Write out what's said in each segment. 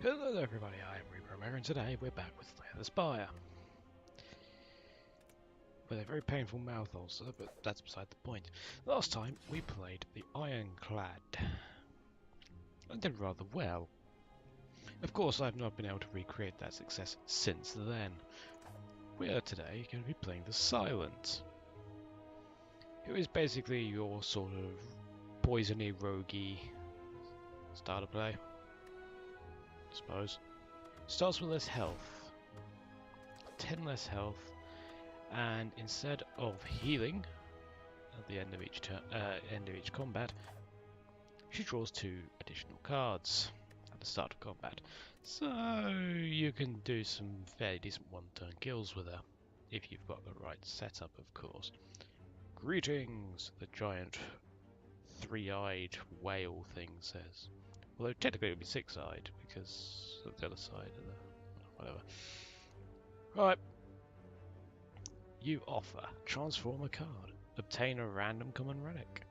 Hello there everybody, I am Reaper, and today we're back with the Spire. With a very painful mouth ulcer, but that's beside the point. Last time we played the Ironclad. And did rather well. Of course I've not been able to recreate that success since then. We are today going to be playing the Silent, who is basically your sort of poisony, roguey style of play, I suppose. Starts with less health. 10 less health, and instead of healing at the end of each combat, she draws 2 additional cards at the start of combat. So you can do some fairly decent one-turn kills with her, if you've got the right setup, of course. Greetings, the giant 3-eyed whale thing says. Although technically it would be 6-eyed, because of the other side of the... whatever. Right. You offer transform a card, obtain a random common relic,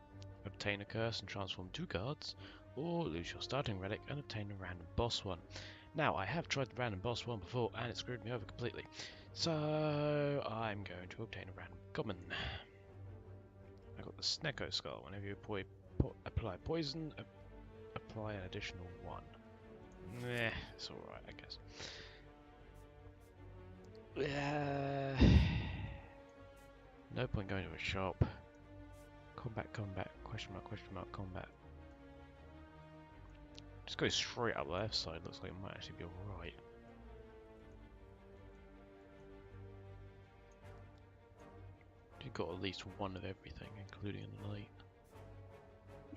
obtain a curse and transform 2 cards, or lose your starting relic and obtain a random boss one. Now, I have tried the random boss one before and it screwed me over completely, so I'm going to obtain a random common. I've got the Snecko Skull. Whenever you apply poison, apply an additional 1. Meh, it's alright, I guess. No point going to a shop. Combat, question mark, combat. Just go straight up the left side, looks like it might actually be alright. You've got at least one of everything, including an elite.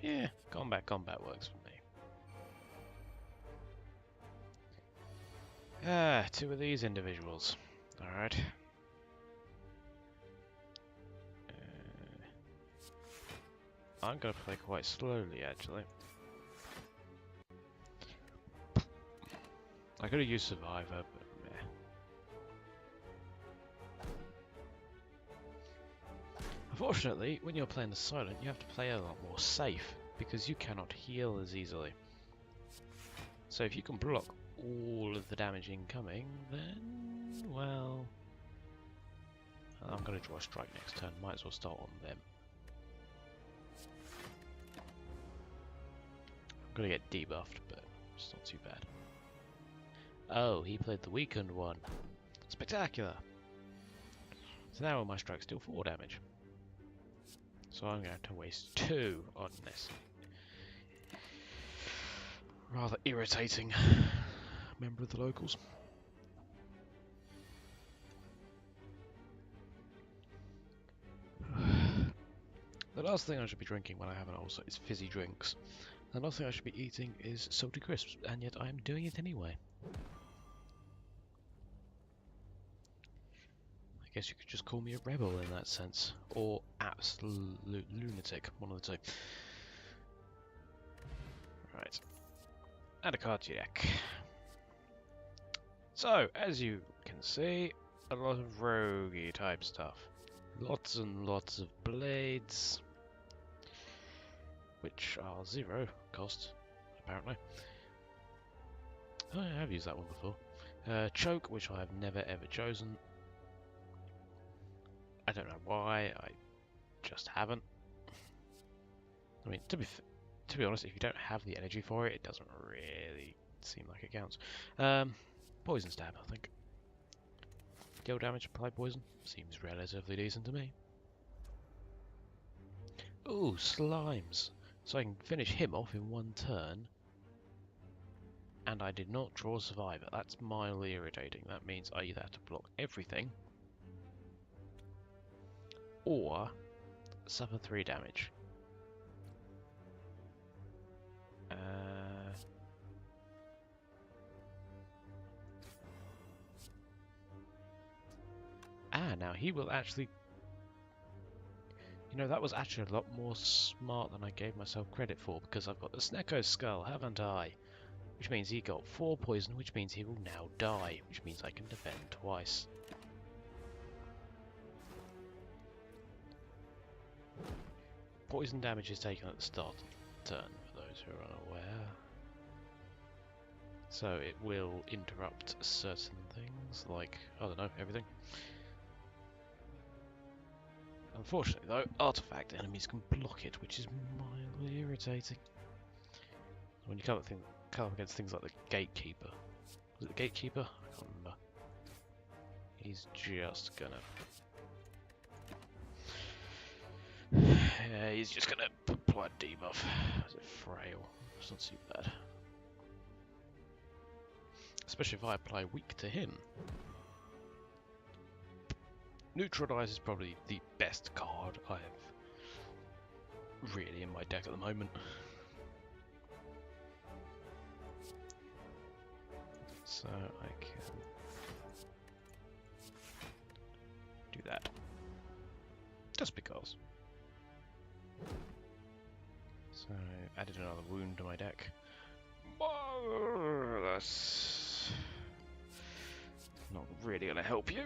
Yeah, combat works for me. 2 of these individuals. Alright. I'm going to play quite slowly, actually. I could have used Survivor, but meh. Unfortunately, when you're playing the Silent, you have to play a lot more safe, because you cannot heal as easily. So if you can block all of the damage incoming, then, well... I'm going to draw a strike next turn, might as well start on them. I'm going to get debuffed, but it's not too bad. Oh, he played the weakened one. Spectacular! So now all my strikes deal 4 damage. So I'm going to waste 2 on this rather irritating member of the locals. The last thing I should be drinking when I have an ulcer is fizzy drinks. The last thing I should be eating is salty crisps, and yet I am doing it anyway. I guess you could just call me a rebel in that sense, or absolute lunatic, one of the 2. Right, add a card to your deck. So, as you can see, a lot of roguey type stuff. Lots and lots of blades, which are 0 cost, apparently. Oh, I have used that one before. Choke, which I have never ever chosen. I don't know why, I just haven't. I mean, to be honest, if you don't have the energy for it, it doesn't really seem like it counts. Poison stab, I think. Deal damage, apply poison. Seems relatively decent to me. Ooh, slimes. So I can finish him off in 1 turn. And I did not draw a survivor. That's mildly irritating. That means I either have to block everything or suffer 3 damage. Now he will actually... You know, that was actually a lot more smart than I gave myself credit for, because I've got the Snecko Skull, haven't I? Which means he got 4 poison, which means he will now die, which means I can defend twice. Poison damage is taken at the start of the turn, for those who are unaware. So it will interrupt certain things, like, I don't know, everything. Unfortunately though, artifact enemies can block it, which is mildly irritating. When you come up against things like the Gatekeeper. Was it the Gatekeeper? I can't remember. He's just gonna... Yeah, he's just gonna apply a debuff. Is it frail? It's not too bad. Especially if I apply weak to him. Neutralize is probably the best card I have really in my deck at the moment. So I can do that. Just because. So added another wound to my deck. Oh, that's not really gonna help you.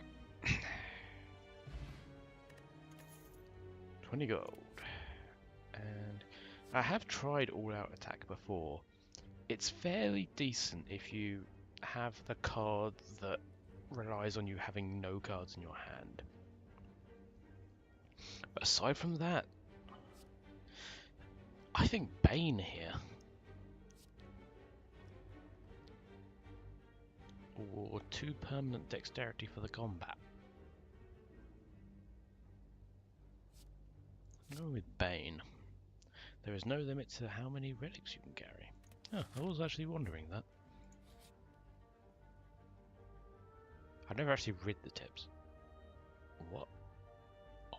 20 gold. And I have tried all-out attack before. It's fairly decent if you have the card that relies on you having no cards in your hand. But aside from that, I think Bane here. Or 2 permanent dexterity for the combat. Go with Bane. There is no limit to how many relics you can carry. Oh, I was actually wondering that. I've never actually read the tips. What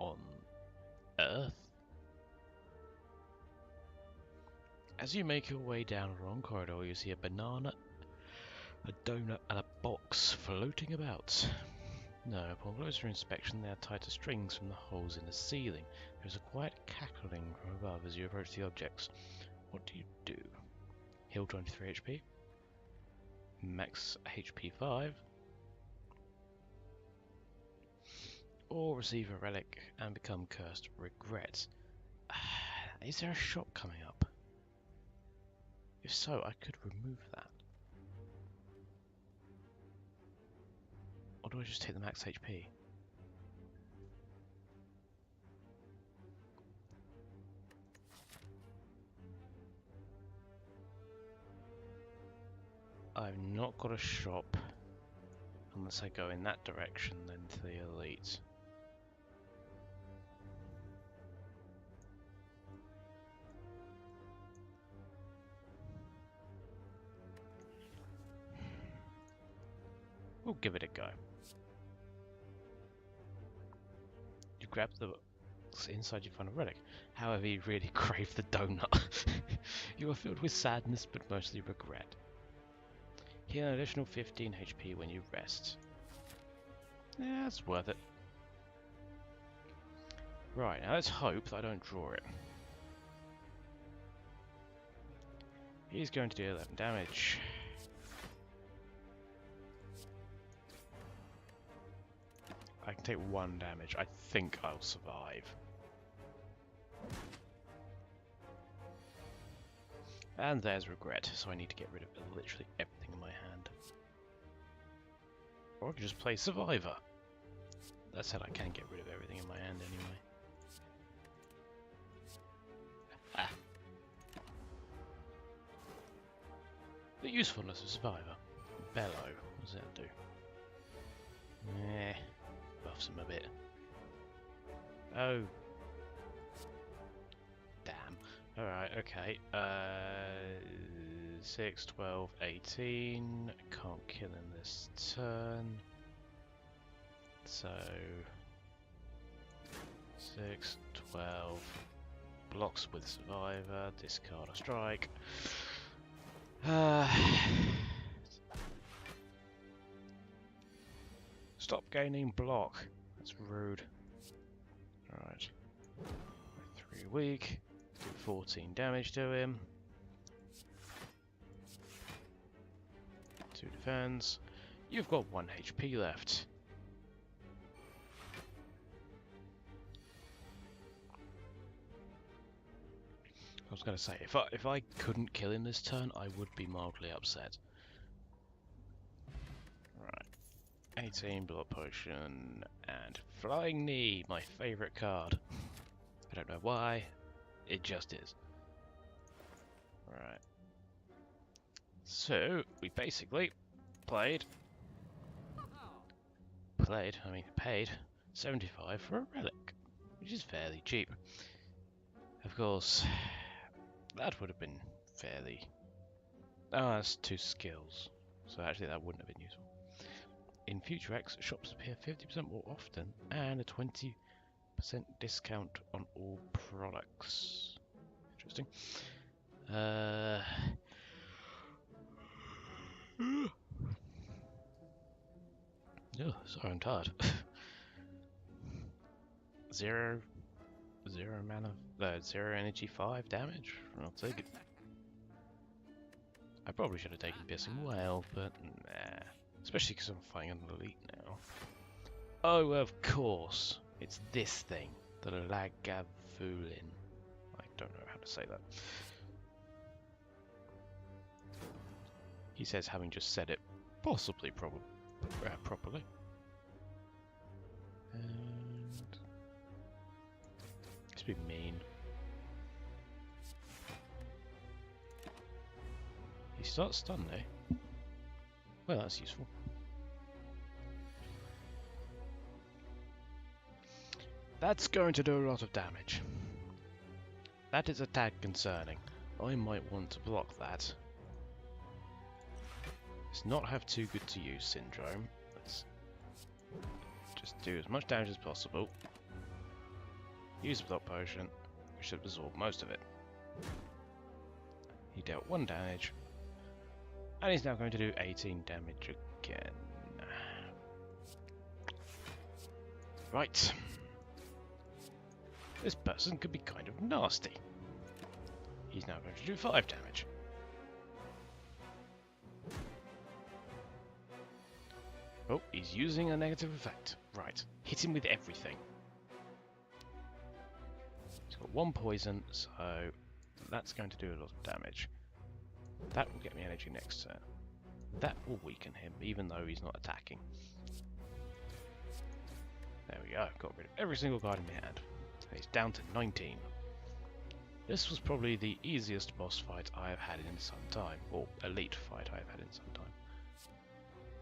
on earth? As you make your way down a long corridor, you see a banana, a donut, and a box floating about. No, upon closer inspection, they are tied to strings from the holes in the ceiling. There is a quiet cackling from above as you approach the objects. What do? Heal 23 HP. Max HP 5. Or receive a relic and become cursed regret. Is there a shop coming up? If so, I could remove that. Or do I just take the max HP? I've not got a shop. Unless I go in that direction, then to the elite. We'll give it a go. You grab the box, inside you find a relic. However, you really crave the donut. You are filled with sadness, but mostly regret. Heal an additional 15 HP when you rest. Yeah, it's worth it. Right, now let's hope that I don't draw it. He's going to do 11 damage. I can take 1 damage. I think I'll survive. And there's regret, so I need to get rid of literally everything in my hand. Or I could just play Survivor. That said, I can get rid of everything in my hand anyway. Ah. The usefulness of Survivor. Bellow. What does that do? Eh. Buffs him a bit. Oh. Damn. Alright, okay. 6, 12, 18. Can't kill him this turn. So... 6, 12. Blocks with Survivor. Discard a strike. Stop gaining block. That's rude. Alright. 3 weak. Do 14 damage to him. 2 defense. You've got 1 HP left. I was going to say, if I couldn't kill him this turn, I would be mildly upset. 18 blood potion and flying knee, my favourite card. I don't know why, it just is. Right. So we basically paid 75 for a relic, which is fairly cheap. Of course, that would have been fairly... Oh, that's 2 skills, so actually that wouldn't have been useful. In Future X, shops appear 50% more often, and a 20% discount on all products. Interesting. Oh, sorry, I'm tired. Zero mana, zero energy, 5 damage. I'll take it. I probably should have taken Piercing Whale, but nah. Especially because I'm fighting an elite now. Oh, of course. It's this thing. The Lagavulin. I don't know how to say that. He says having just said it possibly properly. And... It's been mean. He starts stunned, eh? Well, that's useful. That's going to do a lot of damage. That is a tag concerning. I might want to block that. Let's not have too good to use syndrome. Let's just do as much damage as possible. Use a block potion. We should absorb most of it. He dealt 1 damage. And he's now going to do 18 damage again. Right. This person could be kind of nasty. He's now going to do 5 damage. Oh, he's using a negative effect. Right. Hit him with everything. He's got 1 poison, so that's going to do a lot of damage. That will get me energy next turn. That will weaken him, even though he's not attacking. There we go. Got rid of every single card in my hand. And he's down to 19. This was probably the easiest boss fight I have had in some time. Or elite fight I have had in some time.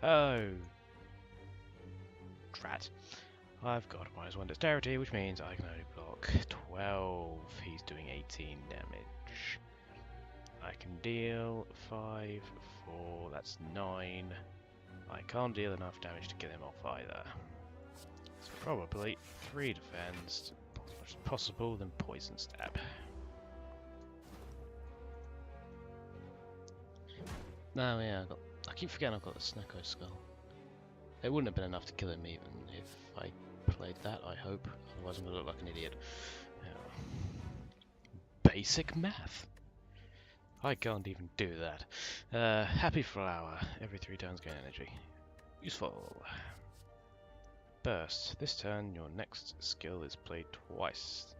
Oh. Drat. I've got -1 dexterity, which means I can only block 12. He's doing 18 damage. I can deal 5, 4, that's 9. I can't deal enough damage to get him off either. So probably 3 defense, as much as possible, then poison stab. No, yeah, I keep forgetting I've got the Snecko Skull. It wouldn't have been enough to kill him even if I played that, I hope. Otherwise I'm going to look like an idiot. Basic math. I can't even do that. Happy Flower. Every 3 turns gain energy. Useful. Burst. This turn your next skill is played twice.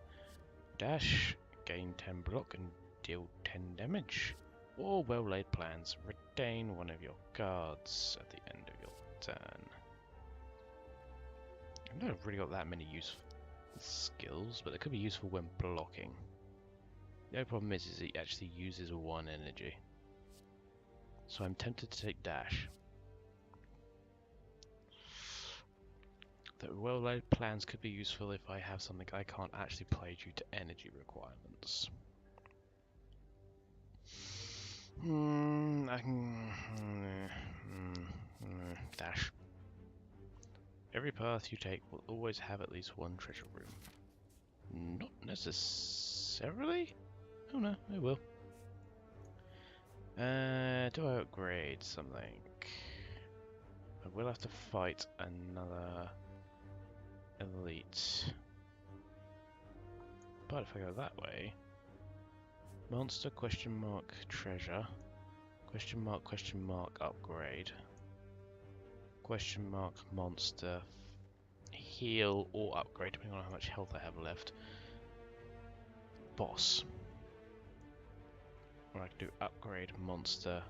Dash. Gain 10 block and deal 10 damage. Or well laid plans. Retain one of your cards at the end of your turn. I've not really got that many useful skills, but they could be useful when blocking. The only problem is he actually uses 1 energy. So I'm tempted to take dash. The well-laid plans could be useful if I have something I can't actually play due to energy requirements. I can... dash. Every path you take will always have at least 1 treasure room. Not necessarily? Oh no, it will. Do I upgrade something? I will have to fight another elite. But if I go that way... Monster, question mark, treasure. Question mark, upgrade. Question mark, monster. Heal or upgrade, depending on how much health I have left. Boss. Or I can do upgrade, monster,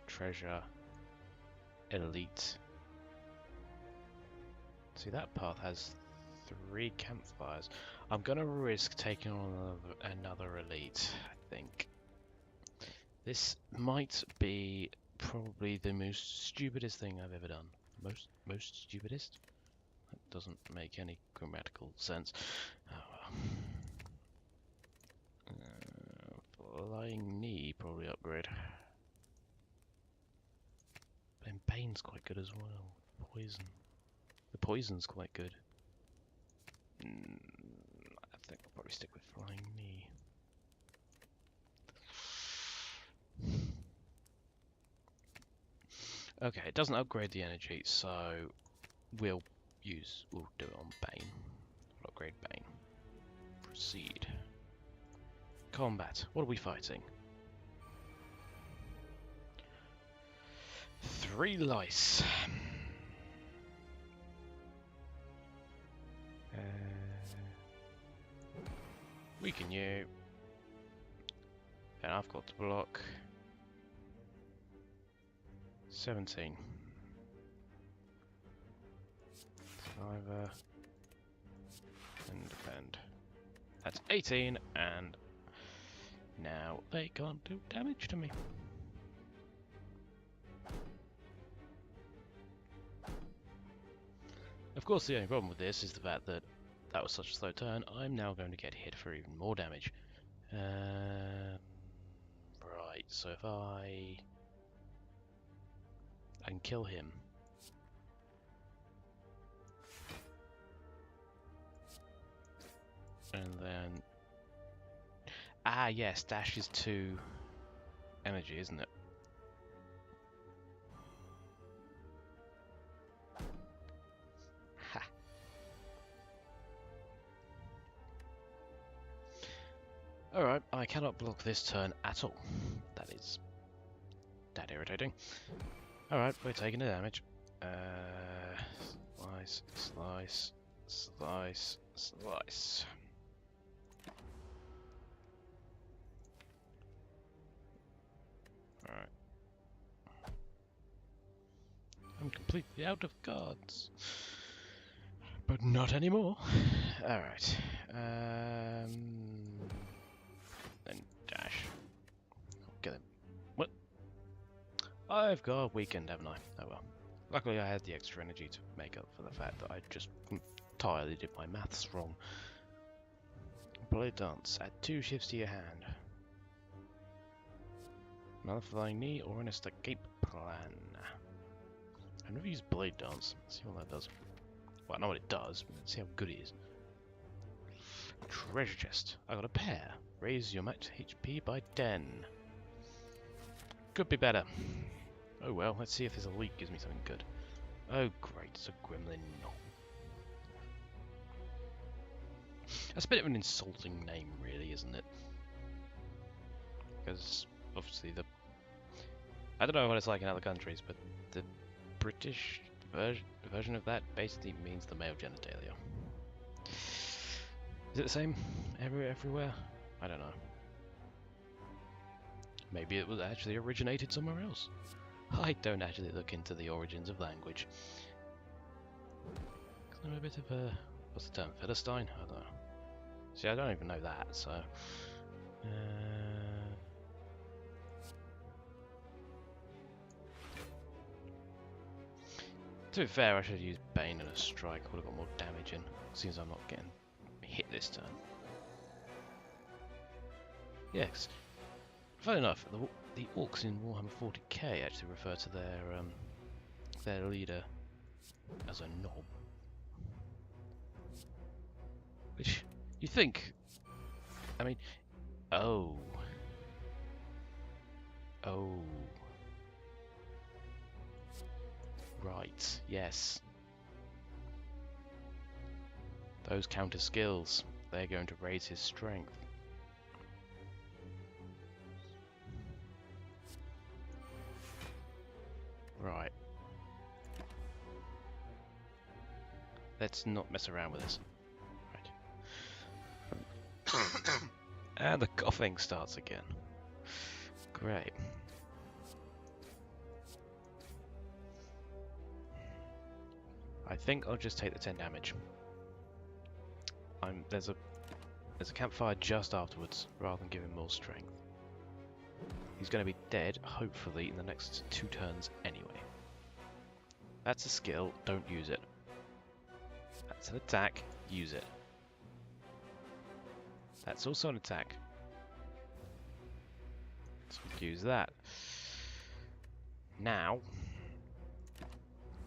treasure, elite. See, that path has 3 campfires. I'm gonna risk taking on another elite, I think. This might be probably the most stupidest thing I've ever done. Most stupidest? That doesn't make any grammatical sense. Oh well. Flying knee probably upgrade. Then Bane's quite good as well. Poison. The poison's quite good. I think I'll probably stick with flying knee. Okay, it doesn't upgrade the energy, so we'll do it on Bane. We'll upgrade Bane. Proceed. Combat. What are we fighting? 3 lice. Weaken you. And I've got to block 17. Survivor. And defend. That's 18, and now they can't do damage to me. Of course, the only problem with this is the fact that that was such a slow turn. I'm now going to get hit for even more damage. Right, so if I can kill him. And then... Ah, yes, dash is 2 energy, isn't it? Ha! Alright, I cannot block this turn at all. That is... that irritating. Alright, we're taking the damage. Slice, slice, slice, slice. Alright. I'm completely out of cards. But not anymore. Alright. Then dash. Get him. What? I've got weakened, haven't I? Oh well. Luckily I had the extra energy to make up for the fact that I just entirely did my maths wrong. Blade Dance. Add 2 shifts to your hand. Another flying knee or an escape plan. I've never used Blade Dance. Let's see what that does. Well, I know what it does, but let's see how good it is. Treasure chest. I got a pair. Raise your max HP by 10. Could be better. Oh well, let's see if this elite gives me something good. Oh great, it's a gremlin. That's a bit of an insulting name, really, isn't it? Because obviously I don't know what it's like in other countries, but the British version of that basically means the male genitalia. Is it the same everywhere? I don't know. Maybe it was actually originated somewhere else. I don't actually look into the origins of language. I'm a bit of a... what's the term? Philistine? I don't know. See, I don't even know that, so... To be fair, I should have used Bane and a strike. Would have got more damage in. Seems I'm not getting hit this turn. Yes. Funny enough, the orcs in Warhammer 40k actually refer to their leader as a knob. Which you think? I mean, oh. Right, yes. Those counter skills, they're going to raise his strength. Right. Let's not mess around with this. Right. And the coughing starts again. Great. I think I'll just take the 10 damage. There's a campfire just afterwards, rather than give him more strength. He's going to be dead, hopefully, in the next 2 turns anyway. That's a skill, don't use it. That's an attack, use it. That's also an attack. So use that. Now,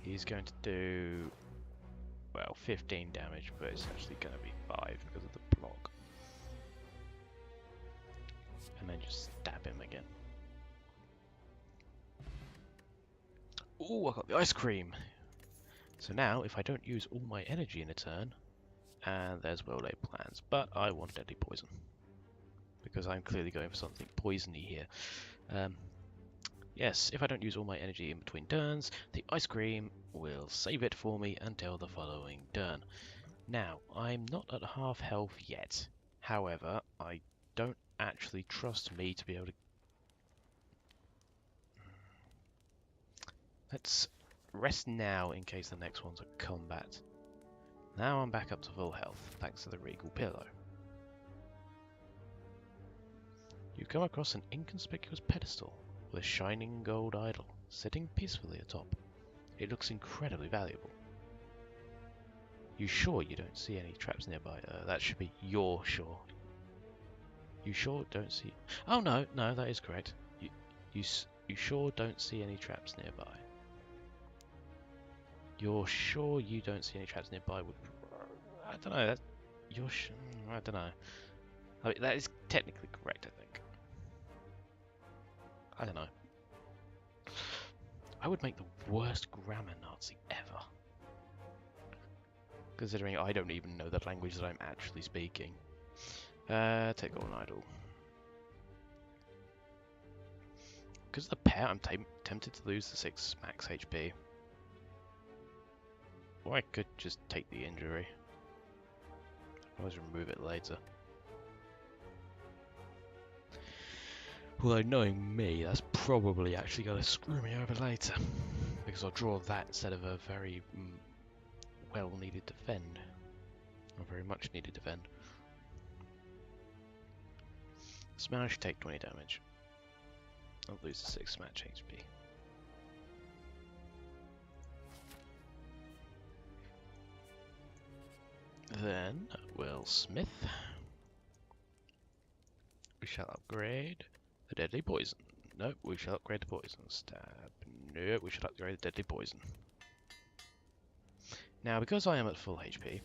he's going to do, well, 15 damage, but it's actually going to be 5 because of the block. And then just stab him again. Ooh, I got the ice cream! So now, if I don't use all my energy in a turn, and there's well-laid plans, but I want deadly poison. Because I'm clearly going for something poisony here. Yes, if I don't use all my energy in between turns, the ice cream will save it for me until the following turn. Now, I'm not at half health yet. However, I don't actually trust me to be able to... Let's rest now in case the next one's a combat. Now I'm back up to full health, thanks to the Regal Pillow. You come across an inconspicuous pedestal with a shining gold idol sitting peacefully atop. It looks incredibly valuable. You sure you don't see any traps nearby? That should be you're sure. You sure don't see... Oh no, that is correct. You sure don't see any traps nearby. You're sure you don't see any traps nearby? I don't know. I don't know. I mean, that is technically correct, I think. I don't know. I would make the worst grammar Nazi ever. Considering I don't even know the language that I'm actually speaking. Take on idol. Because of the pair, I'm tempted to lose the 6 max HP. Or I could just take the injury. I'll always remove it later. Although knowing me, that's probably actually going to screw me over later. Because I'll draw that instead of a very well needed defend. Or very much needed defend. Smash, take 20 damage. I'll lose the 6 match HP. Then we'll smith. We shall upgrade the deadly poison. No, we shall upgrade the poison. Stab. No, we shall upgrade the deadly poison. Now, because I am at full HP,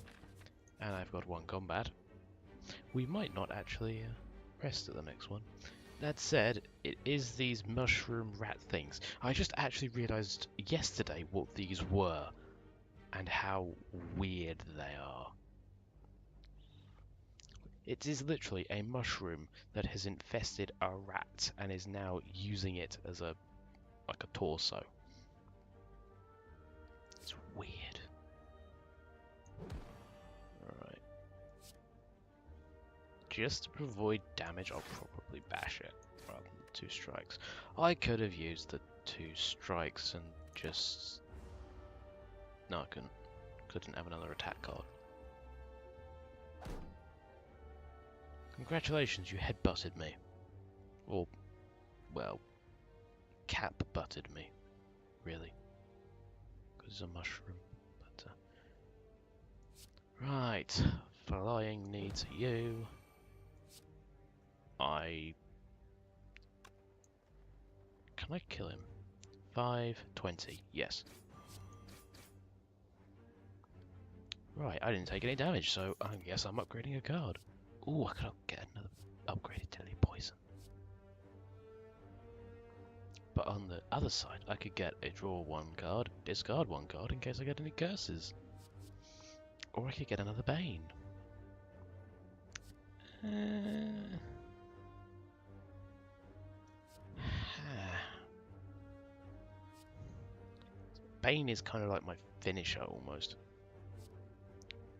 and I've got 1 combat, we might not actually rest at the next one. That said, it is these mushroom rat things. I just actually realised yesterday what these were, and how weird they are. It is literally a mushroom that has infested a rat and is now using it as a torso. It's weird. Alright. Just to avoid damage, I'll probably bash it rather than 2 strikes. I could have used the 2 strikes and just... No, I couldn't. Couldn't have another attack card. Congratulations, you head-butted me. Or, well, cap-butted me, really. Because it's a mushroom. But, right, flying needs you. Can I kill him? 520, yes. Right, I didn't take any damage, so I guess I'm upgrading a card. Ooh, I could get another upgraded deadly poison. But on the other side, I could get a draw 1 card, discard 1 card in case I get any curses. Or I could get another Bane. Bane is kind of like my finisher almost.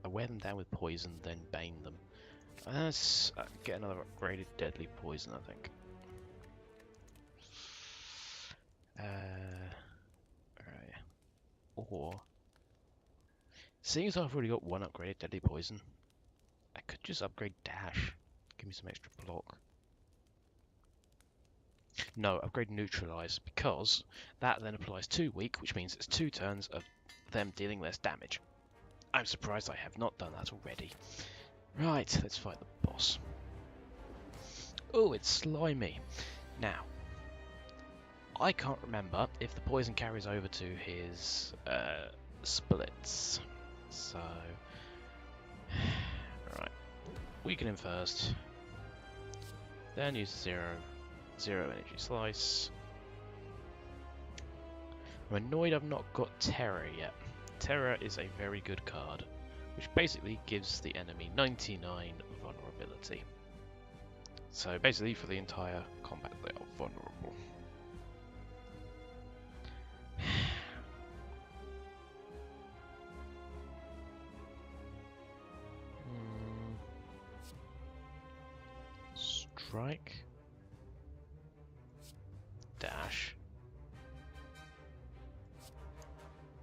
I wear them down with poison, then Bane them. Let's get another upgraded deadly poison, I think. Right. Or Seeing as I've already got one upgraded deadly poison, I could just upgrade dash. Give me some extra block. No, upgrade neutralize, because that then applies 2 weak, which means it's 2 turns of them dealing less damage. I'm surprised I have not done that already. Right, let's fight the boss. Oh, it's slimy. Now, I can't remember if the poison carries over to his splits. So, right, weaken him first. Then use zero energy slice. I'm annoyed I've not got Terror yet. Terror is a very good card, which basically gives the enemy 99 vulnerability. So basically for the entire combat they are vulnerable. Strike. Dash.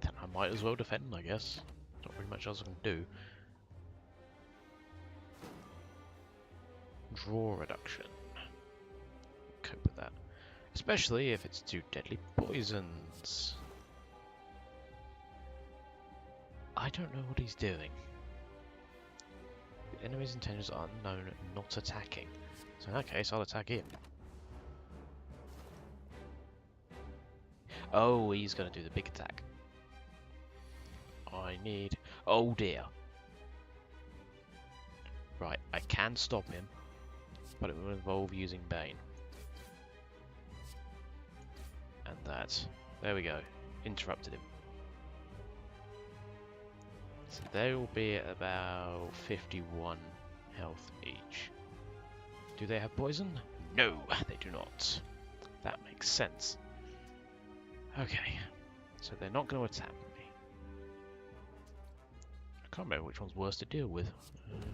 Then I might as well defend, I guess. Not very much else I can do. Draw reduction. Cope with that. Especially if it's 2 deadly poisons. I don't know what he's doing. The enemy's intentions are known not attacking. So in that case, I'll attack him. Oh, he's going to do the big attack. I need... Oh dear. Right, I can stop him, but it will involve using Bane. And that... There we go. Interrupted him. So they will be at about 51 health each. Do they have poison? No, they do not. That makes sense. Okay, so they're not going to attack me. I can't remember which one's worse to deal with,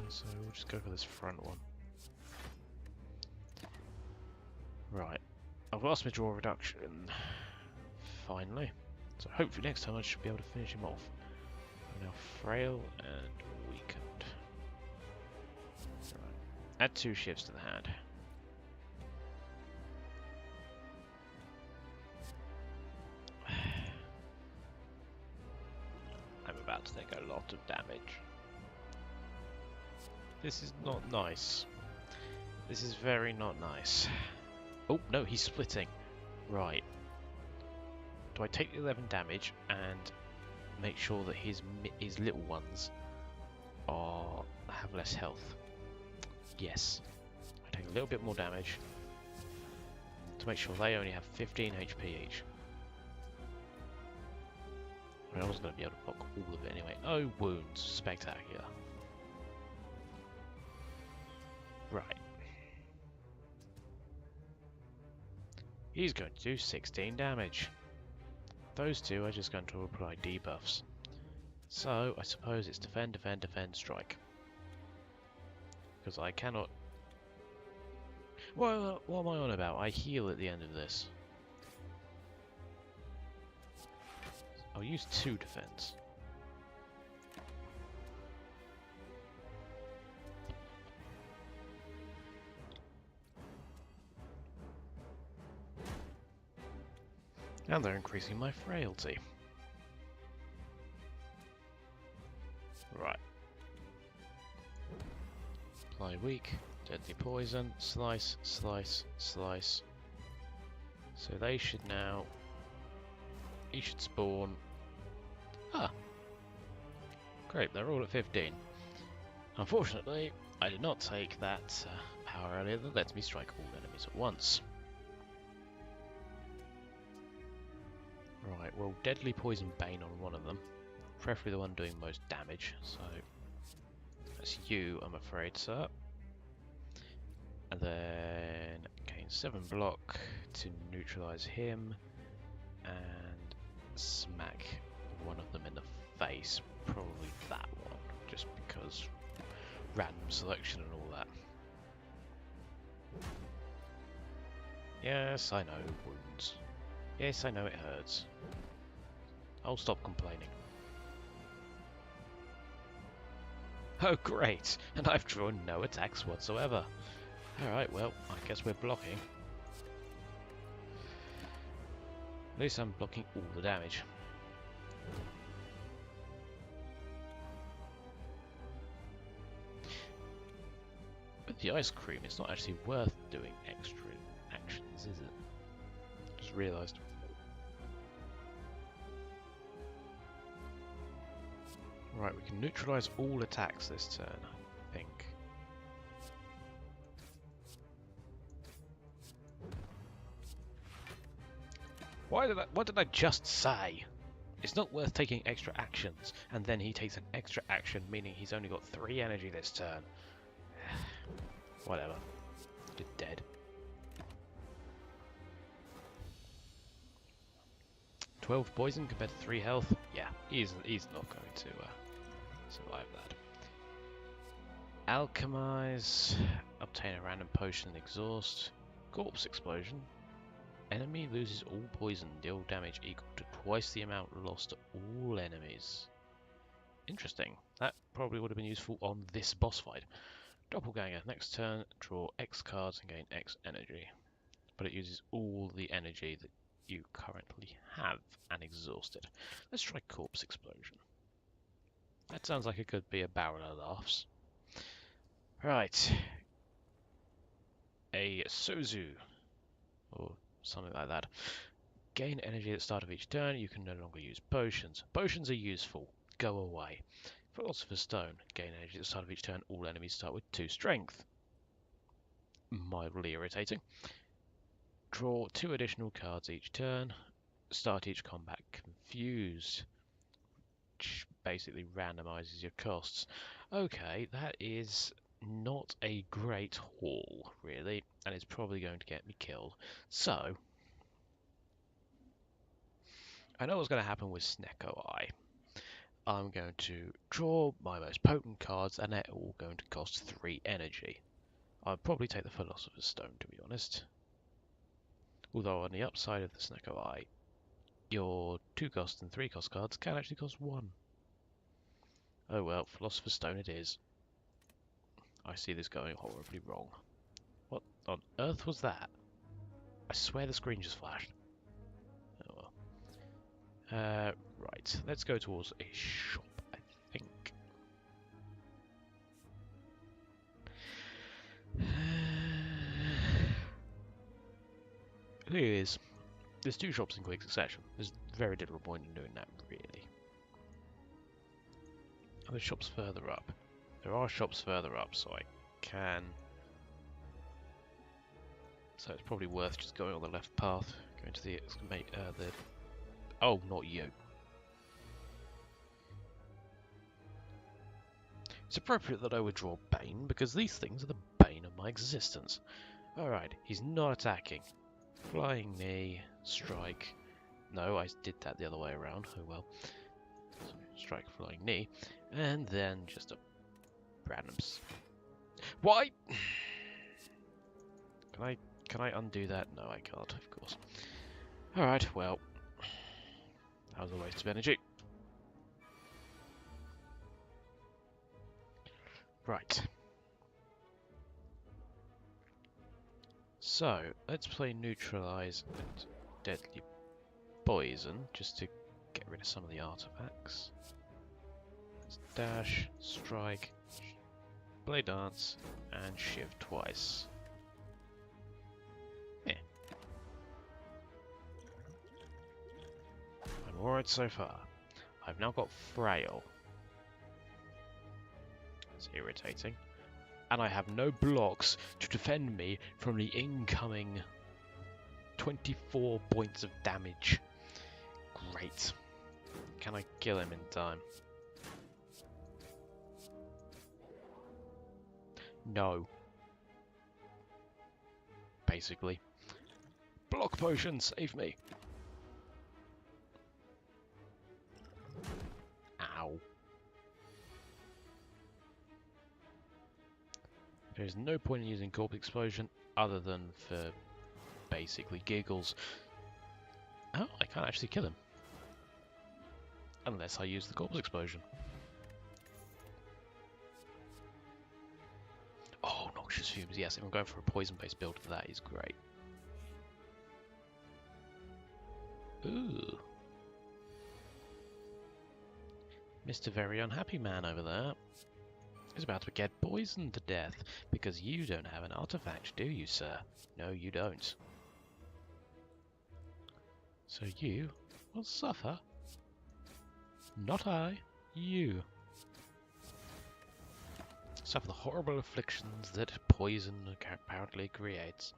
so we'll just go for this front one. Right, I've lost my draw reduction, finally. So hopefully next time I should be able to finish him off. I'm now frail and weakened. Right. Add 2 shifts to the hand. I'm about to take a lot of damage. This is not nice. This is very not nice. Oh no, he's splitting. Right. Do I take the 11 damage and make sure that his little ones have less health? Yes. I take a little bit more damage to make sure they only have 15 HP each. I mean, I wasn't going to be able to block all of it anyway. Oh, wounds. Spectacular. Right. He's going to do 16 damage. Those two are just going to apply debuffs. So, I suppose it's defend, defend, defend, strike. Because I cannot... Well, what am I on about? I heal at the end of this. I'll use 2 defense. And they're increasing my frailty. Right. Apply weak, deadly poison, slice, slice, slice. So they should now... He should spawn... Ah! Great, they're all at 15. Unfortunately, I did not take that power earlier that lets me strike all enemies at once. Right, well, deadly poison Bane on one of them. Preferably the one doing most damage, so... That's you, I'm afraid, sir. And then gain 7 block to neutralise him. And smack one of them in the face. Probably that one, just because random selection and all that. Yes, I know, wounds. Yes, I know it hurts. I'll stop complaining. Oh great, and I've drawn no attacks whatsoever. Alright, well, I guess we're blocking. At least I'm blocking all the damage. With the ice cream, it's not actually worth doing extra actions, is it? Just realised. Right, we can neutralise all attacks this turn, I think. What did I just say? It's not worth taking extra actions, and then he takes an extra action, meaning he's only got 3 energy this turn. Whatever. You're dead. 12 poison compared to 3 health? Yeah, he's not going to survive that. Alchemize. Obtain a random potion and exhaust. Corpse explosion. Enemy loses all poison. Deal damage equal to twice the amount lost to all enemies. Interesting. That probably would have been useful on this boss fight. Doppelganger. Next turn, draw X cards and gain X energy. But it uses all the energy that you currently have and exhaust it. Let's try Corpse Explosion. That sounds like it could be a barrel of laughs. Right. A Sozu. Or something like that. Gain energy at the start of each turn. You can no longer use potions. Potions are useful. Go away. Philosopher's Stone. Gain energy at the start of each turn. All enemies start with 2 strength. Mildly irritating. Draw 2 additional cards each turn. Start each combat confused. Which basically randomizes your costs. Okay, that is not a great haul, really, and it's probably going to get me killed. So, I know what's going to happen with Snecko Eye. I'm going to draw my most potent cards, and they're all going to cost 3 energy. I'll probably take the Philosopher's Stone, to be honest. Although on the upside of the Snecko Eye, your 2 cost and 3 cost cards can actually cost 1. Oh well, Philosopher's Stone it is. I see this going horribly wrong. What on earth was that? I swear the screen just flashed. Oh well. Right, let's go towards a shop, I think. Here is. There's 2 shops in quick succession. There's very little point in doing that, really. Are there shops further up? There are shops further up, so I can... So it's probably worth just going on the left path, going to the Oh, not you. It's appropriate that I would draw Bane, because these things are the bane of my existence. Alright, he's not attacking. Flying knee, strike. No, I did that the other way around. Oh well. So, strike, flying knee, and then just a random. Why? Can I undo that? No, I can't. Of course. All right. Well, that was a waste of energy. Right. So let's play neutralize and deadly poison just to get rid of some of the artifacts. Let's dash, strike, blade dance, and shiv twice. Yeah. I'm alright so far. I've now got frail. That's irritating. And I have no blocks to defend me from the incoming 24 points of damage. Great. Can I kill him in time? No. Basically. Block potion, save me. Ow. There's no point in using Corpse Explosion other than for basically giggles. Oh, I can't actually kill him. Unless I use the Corpse Explosion. fumes, yes, if I'm going for a poison-based build, that is great. Ooh. Mr. Very Unhappy Man over there is about to get poisoned to death because you don't have an artifact, do you, sir? No, you don't. So you will suffer. Not I, you. Suffer the horrible afflictions that poison apparently creates.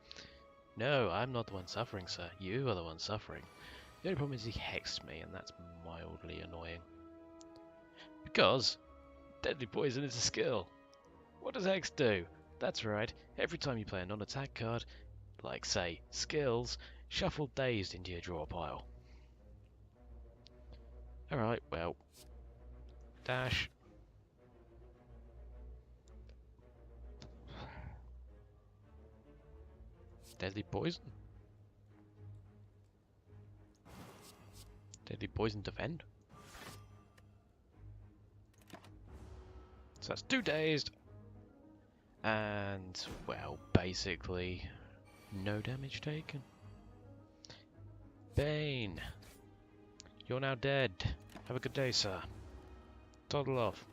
No, I'm not the one suffering, sir. You are the one suffering. The only problem is he hexed me, and that's mildly annoying. Because deadly poison is a skill. What does Hex do? That's right, every time you play a non-attack card, like say, skills, shuffle Dazed into your draw pile. Alright, well, dash. Deadly poison. Deadly poison defend. So that's 2 dazed. And, well, basically, no damage taken. Bane. You're now dead. Have a good day, sir. Toddle off.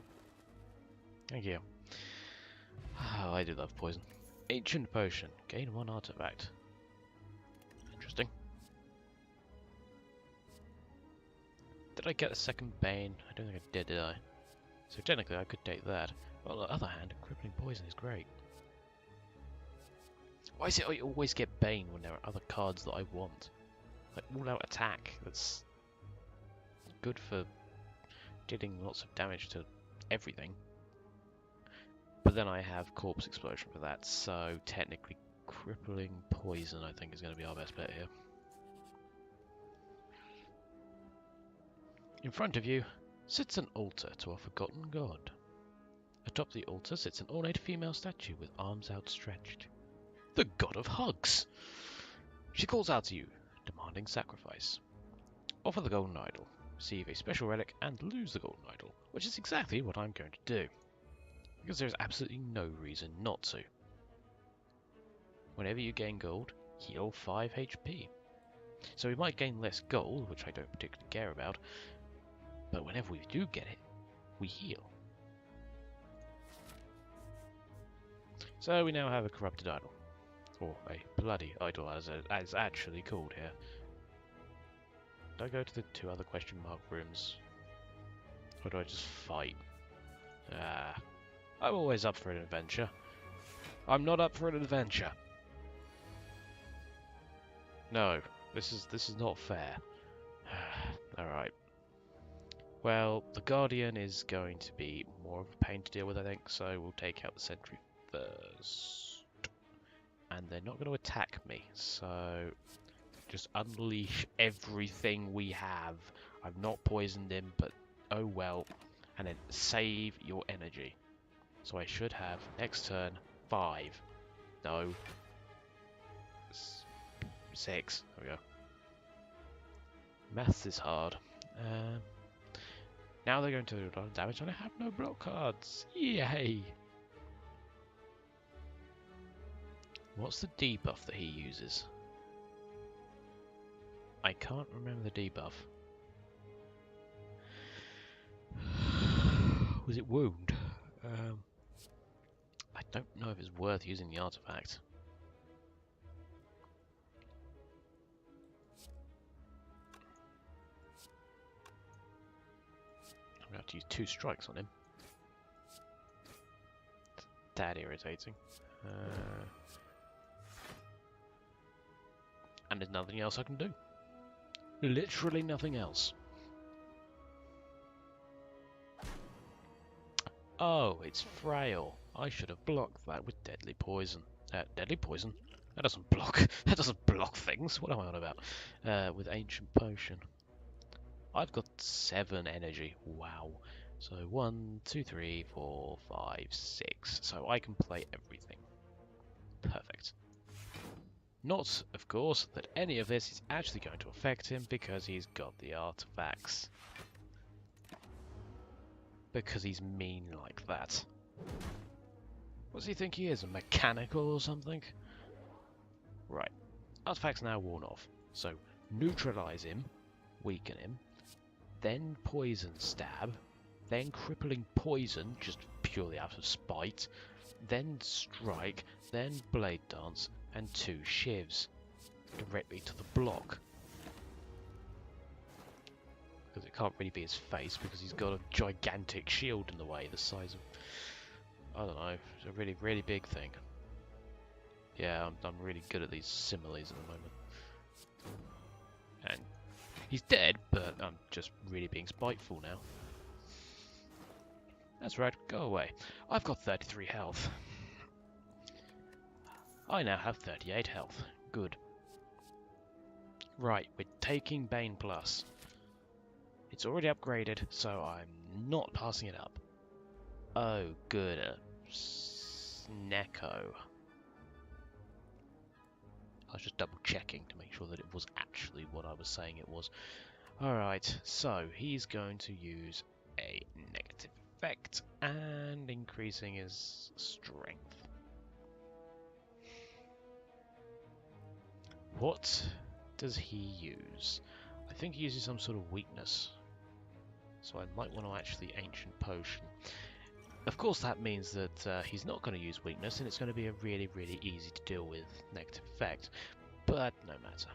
Thank you. Oh, I do love poison. Ancient Potion. Gain 1 artifact. Interesting. Did I get a second Bane? I don't think I did I? So technically I could take that. But on the other hand, Crippling Poison is great. Why is it I always get Bane when there are other cards that I want? Like all-out attack, that's good for dealing lots of damage to everything. But then I have Corpse Explosion for that, so technically Crippling Poison I think is going to be our best bet here. In front of you sits an altar to a forgotten god. Atop the altar sits an ornate female statue with arms outstretched. The god of hugs! She calls out to you, demanding sacrifice. Offer the golden idol, receive a special relic, and lose the golden idol, which is exactly what I'm going to do. Because there is absolutely no reason not to. Whenever you gain gold, heal 5 HP. So we might gain less gold, which I don't particularly care about, but whenever we do get it, we heal. So we now have a corrupted idol. Or a bloody idol as it's actually called here. Do I go to the 2 other question mark rooms? Or do I just fight? I'm always up for an adventure. I'm not up for an adventure. No, this is not fair. Alright. Well, the Guardian is going to be more of a pain to deal with, I think, so we'll take out the Sentry first. And they're not going to attack me, so just unleash everything we have. I've not poisoned him, but oh well. And then save your energy. So I should have, next turn, 5. No. 6. There we go. Maths is hard. Now they're going to do a lot of damage and I have no block cards. Yay! What's the debuff that he uses? I can't remember the debuff. Was it wound? I don't know if it's worth using the artifact. I'm going to have to use 2 strikes on him. It's that irritating. And there's nothing else I can do. Literally nothing else. Oh, it's frail. I should have blocked that with deadly poison. Deadly poison? That doesn't block. That doesn't block things. What am I on about? With ancient potion. I've got 7 energy. Wow. So 1, 2, 3, 4, 5, 6. So I can play everything. Perfect. Not, of course, that any of this is actually going to affect him because he's got the artifacts. Because he's mean like that. What does he think he is, a mechanical or something? Right. Artifact's now worn off. So, neutralise him, weaken him, then poison stab, then crippling poison, just purely out of spite, then strike, then blade dance, and 2 shivs directly to the block. Because it can't really be his face because he's got a gigantic shield in the way, the size of, I don't know, it's a really, really big thing. Yeah, I'm really good at these similes at the moment. And he's dead, but I'm just really being spiteful now. That's right, go away. I've got 33 health. I now have 38 health. Good. Right, we're taking Bane Plus. It's already upgraded, so I'm not passing it up. Oh, good. Snecko. I was just double checking to make sure that it was actually what I was saying it was. Alright, so he's going to use a negative effect and increasing his strength. What does he use? I think he uses some sort of weakness. So I might want to actually Ancient Potion. Of course that means that he's not going to use weakness and it's going to be a really, really easy to deal with negative effect. But no matter.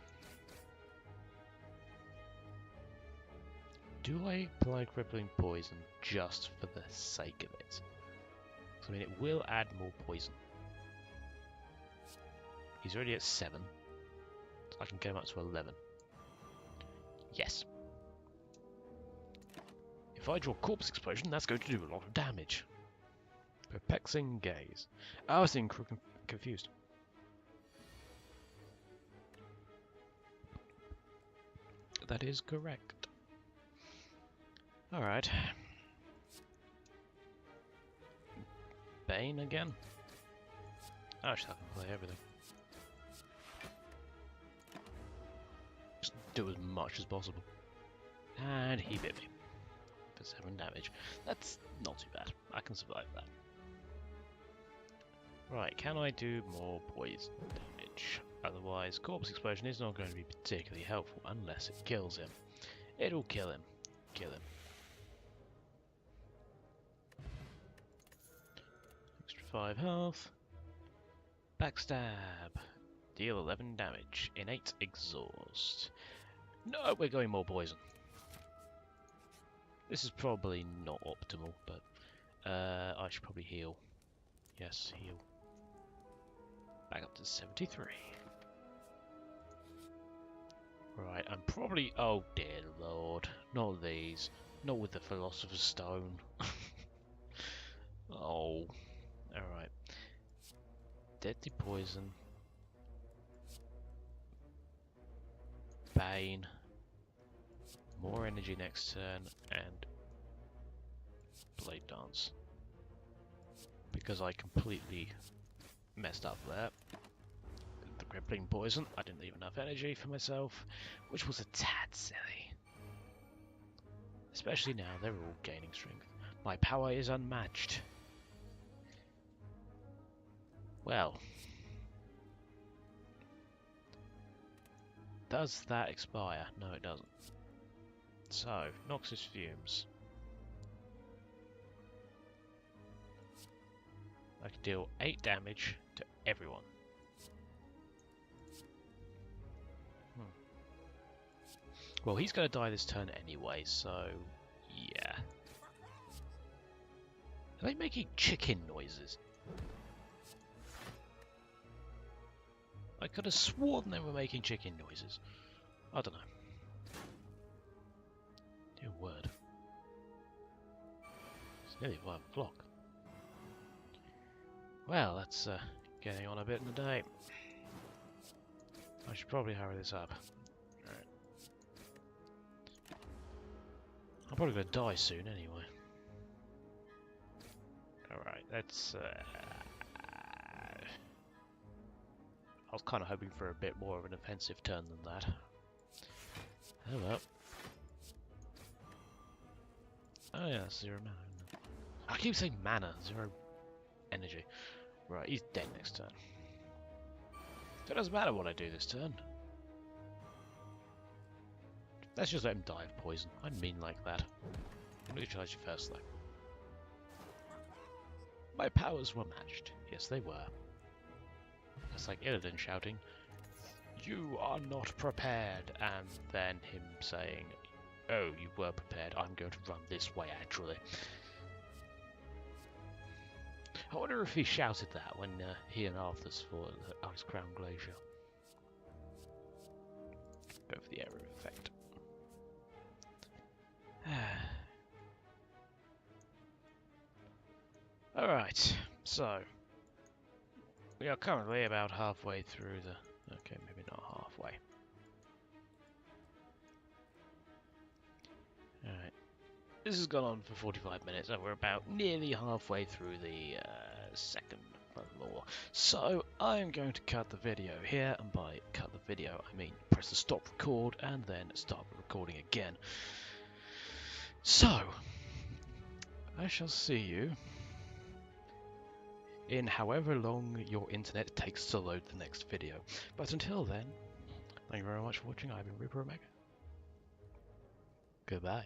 Do I apply Crippling Poison just for the sake of it? I mean, it will add more poison. He's already at 7. So I can get him up to 11. Yes. If I draw Corpse Explosion, that's going to do a lot of damage. Perplexing Gaze. I was confused. That is correct. Alright. Bane again? I should have him play everything. Just do as much as possible. And he bit me. For 7 damage. That's not too bad. I can survive that. Right, can I do more poison damage? Otherwise, Corpse Explosion is not going to be particularly helpful unless it kills him. It'll kill him. Kill him. Extra 5 health. Backstab. Deal 11 damage. Innate Exhaust. No, we're going more poison. This is probably not optimal, but I should probably heal. Yes, heal. Back up to 73. Right, I'm probably... Oh dear lord. Not these. Not with the Philosopher's Stone. Oh. Alright. Deadly Poison. Bane. More energy next turn, and Blade Dance. Because I completely messed up there. The Crippling Poison, I didn't leave enough energy for myself, which was a tad silly. Especially now, they're all gaining strength. My power is unmatched. Well. Does that expire? No, it doesn't. So, Noxus Fumes. I can deal 8 damage to everyone. Well, he's going to die this turn anyway, so yeah. Are they making chicken noises? I could have sworn they were making chicken noises. I don't know. Dear word. It's nearly 5 o'clock. Well, that's getting on a bit in the day. I should probably hurry this up. Alright. I'm probably going to die soon anyway. Alright, let's... I was kind of hoping for a bit more of an offensive turn than that. Oh well. Oh yeah, 0 mana. I keep saying mana, 0 energy. Right, he's dead next turn. So it doesn't matter what I do this turn. Let's just let him die of poison. I mean like that. I'm going to charge you first, though. My powers were matched. Yes, they were. It's like Illidan shouting, "You are not prepared," and then him saying, "Oh, you were prepared. I'm going to run this way, actually." I wonder if he shouted that when he and Arthas fought at Ice Crown Glacier. Go for the area effect. Alright, so we are currently about halfway through the... Okay, maybe not halfway. Alright. This has gone on for 45 minutes and we're about nearly halfway through the second floor. So I'm going to cut the video here, and by cut the video I mean press the stop record and then start the recording again. So I shall see you in however long your internet takes to load the next video. But until then, thank you very much for watching. I've been Reaper Omega. Goodbye.